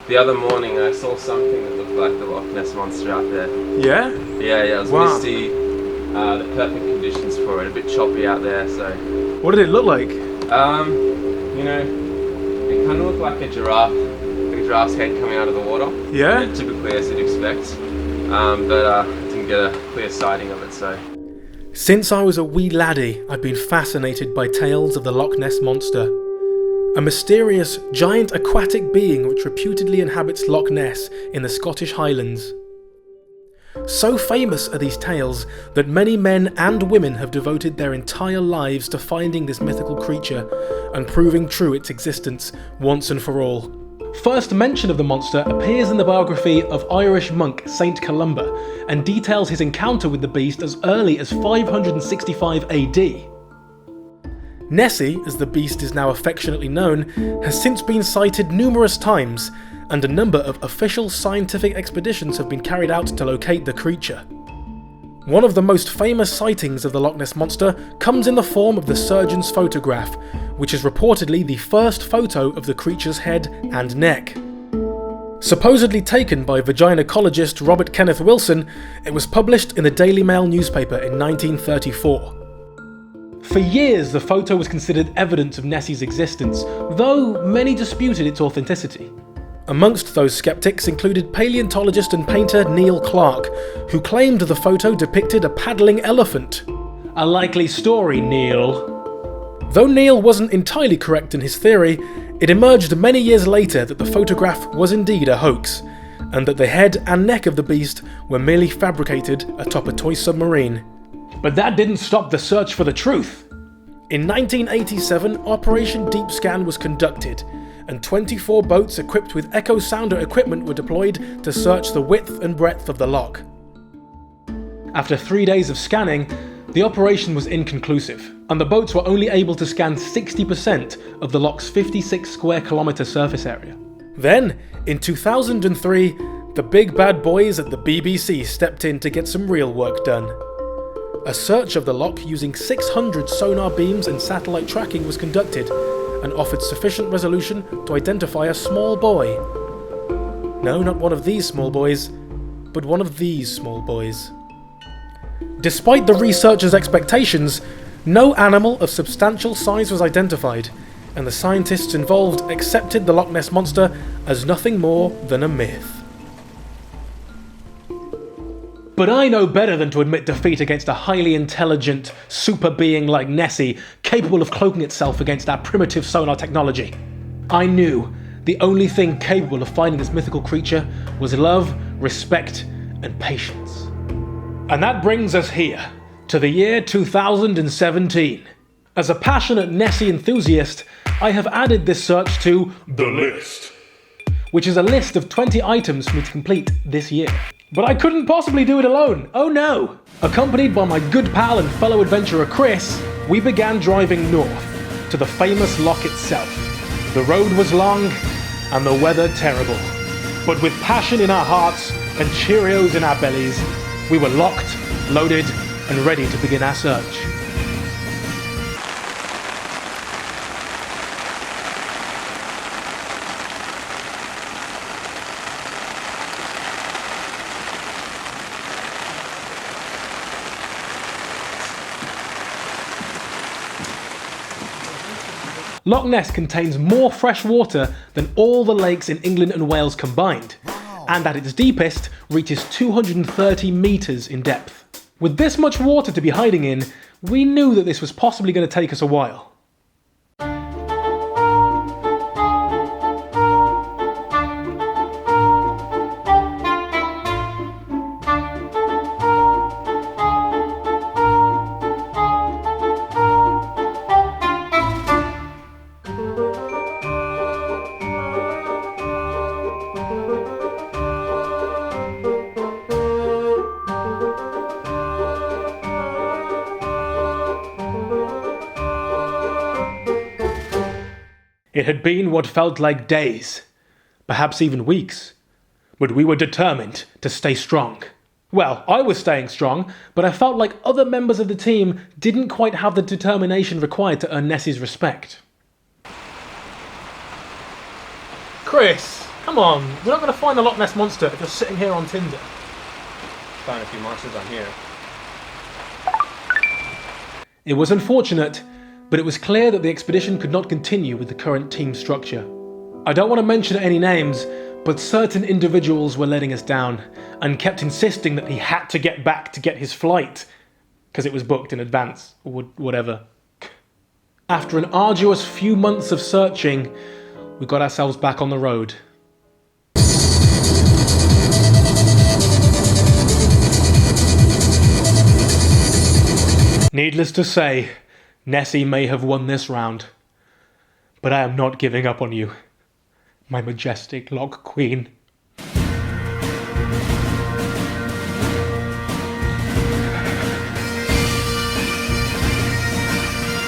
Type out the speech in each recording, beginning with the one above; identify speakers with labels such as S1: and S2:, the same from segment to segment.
S1: The other morning I saw something that looked like the Loch Ness Monster out there.
S2: Yeah?
S1: Yeah, it was
S2: Wow.
S1: misty, the perfect conditions for it, a bit choppy out there, so...
S2: What did it look like?
S1: You know, it kind of looked like a giraffe's head coming out of the water.
S2: Yeah?
S1: Typically as you'd expect, but didn't get a clear sighting of it, so...
S2: Since I was a wee laddie, I've been fascinated by tales of the Loch Ness Monster. A mysterious, giant aquatic being which reputedly inhabits Loch Ness in the Scottish Highlands. So famous are these tales that many men and women have devoted their entire lives to finding this mythical creature and proving true its existence once and for all. First mention of the monster appears in the biography of Irish monk Saint Columba and details his encounter with the beast as early as 565 AD. Nessie, as the beast is now affectionately known, has since been sighted numerous times, and a number of official scientific expeditions have been carried out to locate the creature. One of the most famous sightings of the Loch Ness Monster comes in the form of the surgeon's photograph, which is reportedly the first photo of the creature's head and neck. Supposedly taken by vaginacologist Robert Kenneth Wilson, it was published in the Daily Mail newspaper in 1934. For years, the photo was considered evidence of Nessie's existence, though many disputed its authenticity. Amongst those skeptics included paleontologist and painter Neil Clark, who claimed the photo depicted a paddling elephant. A likely story, Neil. Though Neil wasn't entirely correct in his theory, it emerged many years later that the photograph was indeed a hoax, and that the head and neck of the beast were merely fabricated atop a toy submarine. But that didn't stop the search for the truth. In 1987, Operation Deep Scan was conducted, and 24 boats equipped with echo sounder equipment were deployed to search the width and breadth of the loch. After 3 days of scanning, the operation was inconclusive, and the boats were only able to scan 60% of the loch's 56 square kilometre surface area. Then, in 2003, the big bad boys at the BBC stepped in to get some real work done. A search of the loch using 600 sonar beams and satellite tracking was conducted, and offered sufficient resolution to identify a small boy. No, not one of these small boys, but one of these small boys. Despite the researchers' expectations, no animal of substantial size was identified, and the scientists involved accepted the Loch Ness Monster as nothing more than a myth. But I know better than to admit defeat against a highly intelligent, super being like Nessie, capable of cloaking itself against our primitive sonar technology. I knew the only thing capable of finding this mythical creature was love, respect, and patience. And that brings us here, to the year 2017. As a passionate Nessie enthusiast, I have added this search to the list, which is a list of 20 items for me to complete this year. But I couldn't possibly do it alone, oh no! Accompanied by my good pal and fellow adventurer Chris, we began driving north, to the famous loch itself. The road was long, and the weather terrible. But with passion in our hearts, and Cheerios in our bellies, we were locked, loaded, and ready to begin our search. Loch Ness contains more fresh water than all the lakes in England and Wales combined, and at its deepest reaches 230 metres in depth. With this much water to be hiding in, we knew that this was possibly going to take us a while. It had been what felt like days, perhaps even weeks, but we were determined to stay strong. Well, I was staying strong, but I felt like other members of the team didn't quite have the determination required to earn Nessie's respect. Chris, Come on, we're not going to find the Loch Ness Monster if you're sitting here on Tinder.
S1: Found a few monsters on here.
S2: It was unfortunate, but it was clear that the expedition could not continue with the current team structure. I don't want to mention any names, but certain individuals were letting us down and kept insisting that he had to get back to get his flight because it was booked in advance or whatever. After an arduous few months of searching, we got ourselves back on the road. Needless to say, Nessie may have won this round, but I am not giving up on you, my majestic Loch Queen.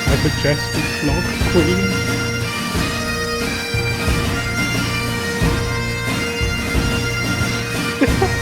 S2: My majestic Loch Queen.